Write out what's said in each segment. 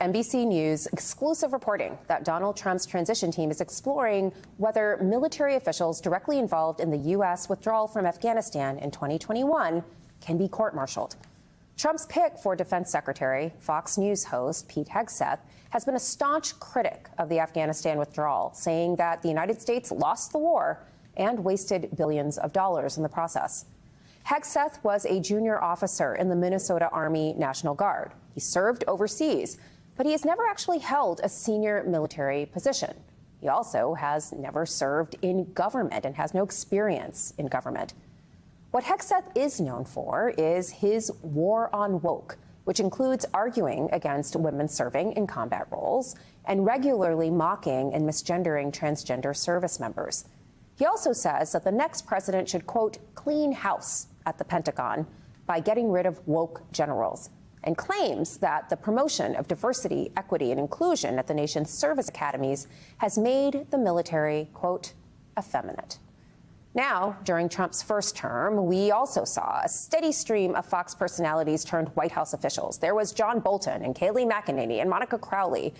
NBC News exclusive reporting that Donald Trump's transition team is exploring whether military officials directly involved in the U.S. withdrawal from Afghanistan in 2021 can be court-martialed. Trump's pick for Defense Secretary, Fox News host Pete Hegseth, has been a staunch critic of the Afghanistan withdrawal, saying that the United States lost the war and wasted billions of dollars in the process. Hegseth was a junior officer in the Minnesota Army National Guard. He served overseas, but he has never actually held a senior military position. He also has never served in government and has no experience in government. What Hegseth is known for is his war on woke, which includes arguing against women serving in combat roles and regularly mocking and misgendering transgender service members. He also says that the next president should, quote, clean house at the Pentagon by getting rid of woke generals, and claims that the promotion of diversity, equity, and inclusion at the nation's service academies has made the military, quote, effeminate. Now, during Trump's first term, we also saw a steady stream of Fox personalities turned White House officials. There was John Bolton and Kayleigh McEnany and Monica Crowley.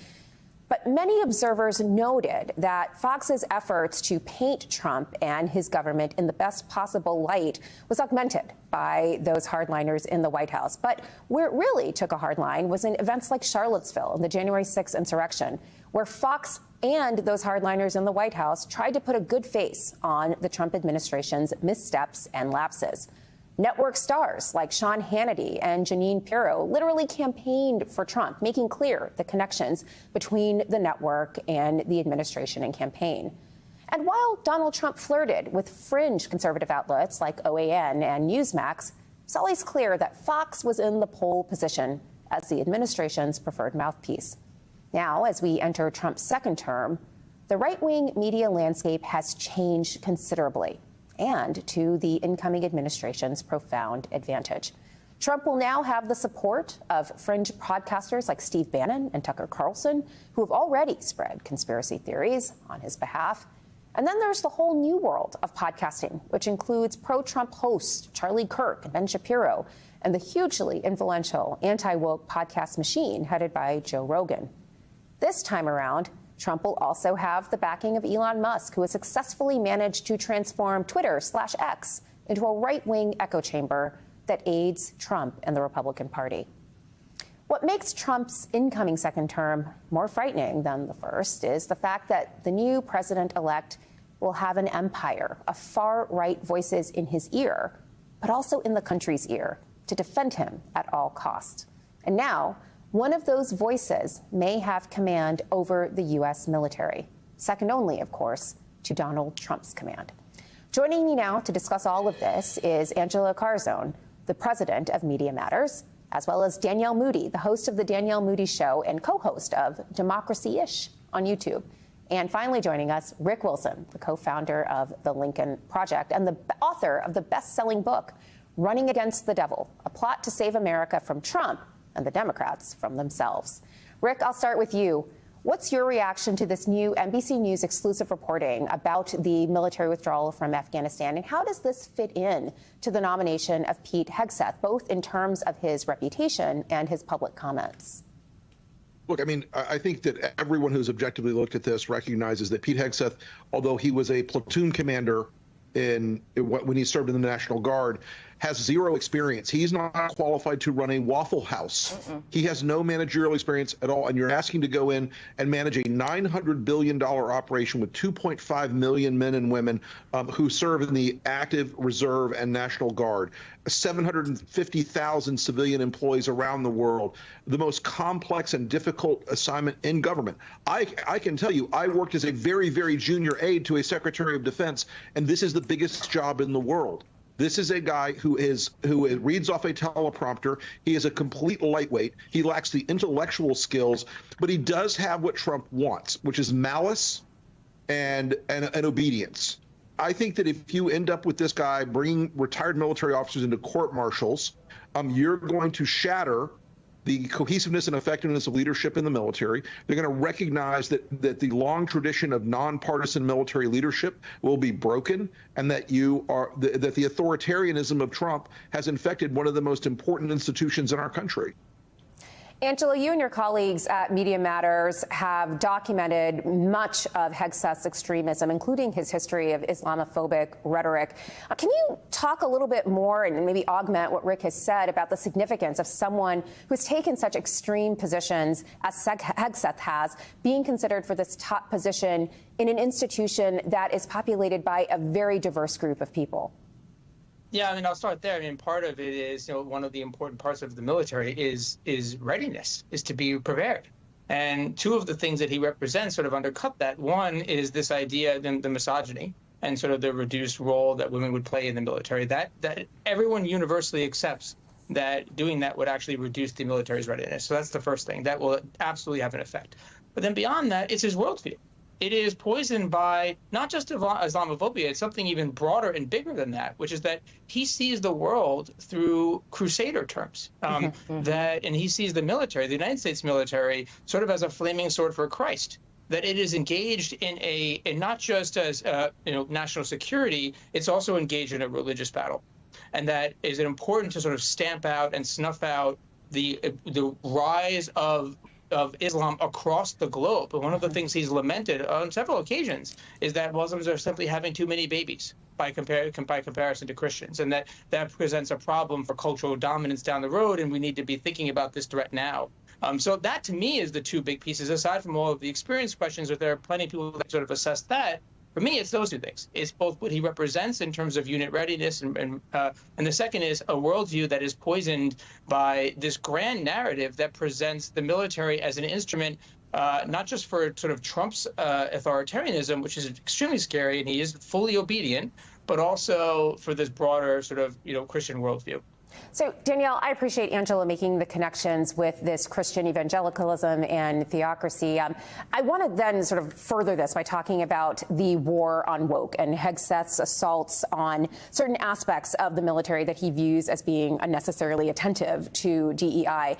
But many observers noted that Fox's efforts to paint Trump and his government in the best possible light was augmented by those hardliners in the White House. But where it really took a hard line was in events like Charlottesville and the January 6th insurrection, where Fox and those hardliners in the White House tried to put a good face on the Trump administration's missteps and lapses. Network stars like Sean Hannity and Jeanine Pirro literally campaigned for Trump, making clear the connections between the network and the administration and campaign. And while Donald Trump flirted with fringe conservative outlets like OAN and Newsmax, it's always clear that Fox was in the pole position as the administration's preferred mouthpiece. Now, as we enter Trump's second term, the right-wing media landscape has changed considerably, and to the incoming administration's profound advantage. Trump will now have the support of fringe podcasters like Steve Bannon and Tucker Carlson, who have already spread conspiracy theories on his behalf. And then there's the whole new world of podcasting, which includes pro-Trump hosts Charlie Kirk and Ben Shapiro, and the hugely influential anti-woke podcast machine headed by Joe Rogan. This time around, Trump will also have the backing of Elon Musk, who has successfully managed to transform Twitter/X into a right-wing echo chamber that aids Trump and the Republican Party. What makes Trump's incoming second term more frightening than the first is the fact that the new president-elect will have an empire of far-right voices in his ear, but also in the country's ear, to defend him at all costs. And now, one of those voices may have command over the U.S. military, second only, of course, to Donald Trump's command. Joining me now to discuss all of this is Angelo, the president of Media Matters, as well as Danielle Moodie, the host of The Danielle Moodie Show and co-host of Democracy-ish on YouTube. And finally joining us, Rick Wilson, the co-founder of the Lincoln Project and the author of the best-selling book, Running Against the Devil, A Plot to Save America from Trump and the Democrats from themselves. Rick, I'll start with you. What's your reaction to this new NBC News exclusive reporting about the military withdrawal from Afghanistan, and how does this fit in to the nomination of Pete Hegseth, both in terms of his reputation and his public comments? Look, I mean, I think that everyone who's objectively looked at this recognizes that Pete Hegseth, although he was a platoon commander when he served in the National Guard, has zero experience. He's not qualified to run a Waffle House. He has no managerial experience at all. And you're asking to go in and manage a $900 billion operation with 2.5 million men and women who serve in the active reserve and National Guard, 750,000 civilian employees around the world, the most complex and difficult assignment in government. I can tell you, I worked as a very, very junior aide to a Secretary of Defense, and this is the biggest job in the world. This is a guy who reads off a teleprompter. He is a complete lightweight. He lacks the intellectual skills, but he does have what Trump wants, which is malice and obedience. I think that if you end up with this guy bringing retired military officers into court-martials, you're going to shatter the cohesiveness and effectiveness of leadership in the military. They're going to recognize that the long tradition of nonpartisan military leadership will be broken, and that that the authoritarianism of Trump has infected one of the most important institutions in our country. Angelo, you and your colleagues at Media Matters have documented much of Hegseth's extremism, including his history of Islamophobic rhetoric. Can you talk a little bit more and maybe augment what Rick has said about the significance of someone who has taken such extreme positions as Hegseth has, being considered for this top position in an institution that is populated by a very diverse group of people? Yeah, I mean, I'll start there. I mean, part of it is, one of the important parts of the military is readiness, is to be prepared. And two of the things that he represents sort of undercut that. One is this idea, the misogyny, and sort of the reduced role that women would play in the military. That everyone universally accepts that doing that would actually reduce the military's readiness. So that's the first thing. That will absolutely have an effect. But then beyond that, it's his worldview. It is poisoned by not just Islamophobia, it's something even broader and bigger than that, which is that he sees the world through crusader terms. And he sees the military, the United States military, sort of as a flaming sword for Christ. That it is engaged in not just as national security, it's also engaged in a religious battle. And that is important to sort of stamp out and snuff out the rise of Islam across the globe. And one of the things he's lamented on several occasions is that Muslims are simply having too many babies by comparison to Christians, and that presents a problem for cultural dominance down the road, and we need to be thinking about this threat now. So that, to me, is the two big pieces. Aside from all of the experience questions, that there are plenty of people that sort of assess that. For me, it's those two things. It's both what he represents in terms of unit readiness, and the second is a worldview that is poisoned by this grand narrative that presents the military as an instrument, not just for sort of Trump's authoritarianism, which is extremely scary, and he is fully obedient, but also for this broader sort of Christian worldview. So, Danielle, I appreciate Angelo making the connections with this Christian evangelicalism and theocracy. I want to then sort of further this by talking about the war on woke and Hegseth's assaults on certain aspects of the military that he views as being unnecessarily attentive to DEI.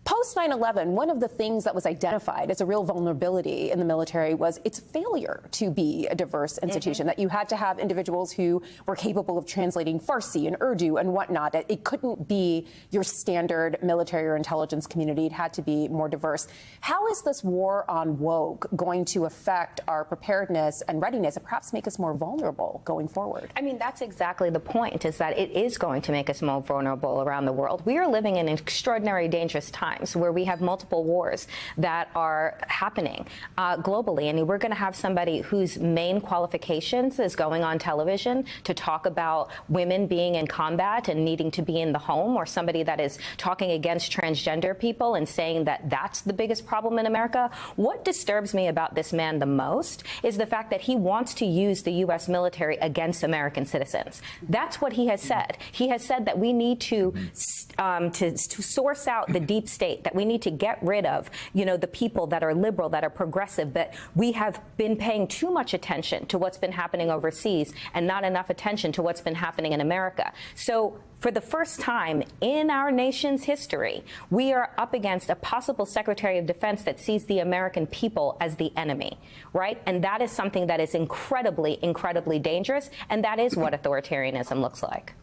Post 9/11, one of the things that was identified as a real vulnerability in the military was its failure to be a diverse institution, that you had to have individuals who were capable of translating Farsi and Urdu and whatnot. It couldn't be your standard military or intelligence community. It had to be more diverse. How is this war on woke going to affect our preparedness and readiness and perhaps make us more vulnerable going forward? I mean, that's exactly the point, is that it is going to make us more vulnerable around the world. We are living in extraordinary, dangerous times where we have multiple wars that are happening globally. And we're going to have somebody whose main qualifications is going on television to talk about women being in combat and needing to be in the home, or somebody that is talking against transgender people and saying that that's the biggest problem in America. What disturbs me about this man the most is the fact that he wants to use the U.S. military against American citizens. That's what he has said. He has said that we need to source out the deep state, that we need to get rid of, the people that are liberal, that are progressive, that we have been paying too much attention to what's been happening overseas and not enough attention to what's been happening in America. So for the first time in our nation's history, we are up against a possible Secretary of Defense that sees the American people as the enemy, right? And that is something that is incredibly, incredibly dangerous. And that is what authoritarianism looks like.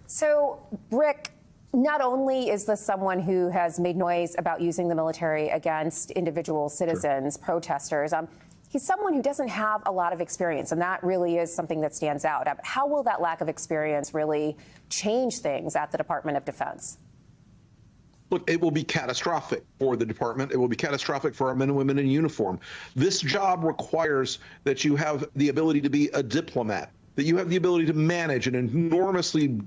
So, Rick, not only is this someone who has made noise about using the military against individual citizens, protesters, he's someone who doesn't have a lot of experience, and that really is something that stands out. How will that lack of experience really change things at the Department of Defense? Look, it will be catastrophic for the department. It will be catastrophic for our men and women in uniform. This job requires that you have the ability to be a diplomat, that you have the ability to manage an enormously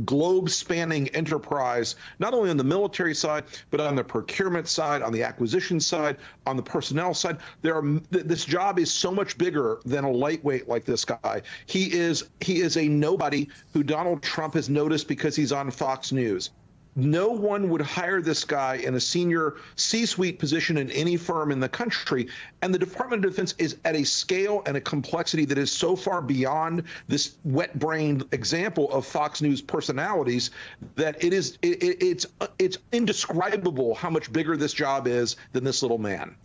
globe-spanning enterprise, not only on the military side, but on the procurement side, on the acquisition side, on the personnel side. This job is so much bigger than a lightweight like this guy. He is a nobody who Donald Trump has noticed because he's on Fox News. No one would hire this guy in a senior C-suite position in any firm in the country. And the Department of Defense is at a scale and a complexity that is so far beyond this wet-brained example of Fox News personalities that it's indescribable how much bigger this job is than this little man.